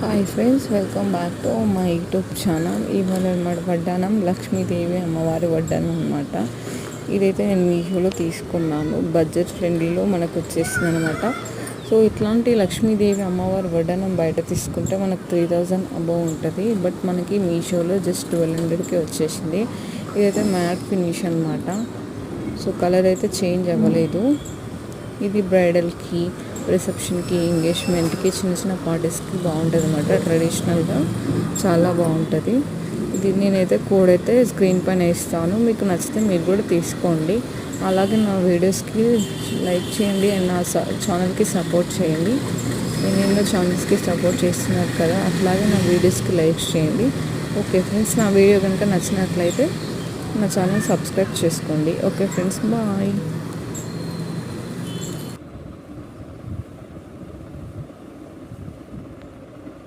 Hi friends, welcome back to my YouTube channel. ఇవాళ అనమాట వడ్డానం లక్ష్మీదేవి అమ్మవారి వడ్డానం అనమాట. ఇదైతే నేను మీషోలో తీసుకున్నాను. బడ్జెట్ ఫ్రెండ్లీలో మనకు వచ్చేసింది అనమాట. సో ఇట్లాంటి లక్ష్మీదేవి అమ్మవారి వడ్డానం బయట తీసుకుంటే మనకు 3000 అబౌవ్ ఉంటుంది. బట్ మనకి మీషోలో జస్ట్ 1200కి వచ్చేసింది. ఇదైతే మ్యాట్ ఫినిష్ అనమాట. సో కలర్ అయితే చేంజ్ అవ్వలేదు. ఇది బ్రైడల్కి, రిసెప్షన్కి, ఎంగేజ్మెంట్కి, చిన్న చిన్న పార్టీస్కి బాగుంటుంది అనమాట. ట్రెడిషనల్గా చాలా బాగుంటుంది. ఇది నేనైతే కోడ్ అయితే స్క్రీన్ పైన ఇస్తాను. మీకు నచ్చితే మీరు కూడా తీసుకోండి. అలాగే నా వీడియోస్కి లైక్ చేయండి అండ్ నా ఛానల్కి సపోర్ట్ చేయండి. నేను ఛానల్స్కి సపోర్ట్ చేస్తున్నారు కదా, అట్లాగే నా వీడియోస్కి లైక్ చేయండి. ఓకే ఫ్రెండ్స్, నా వీడియో కనుక నచ్చినట్లయితే నా ఛానల్ సబ్స్క్రైబ్ చేసుకోండి. Okay friends, bye.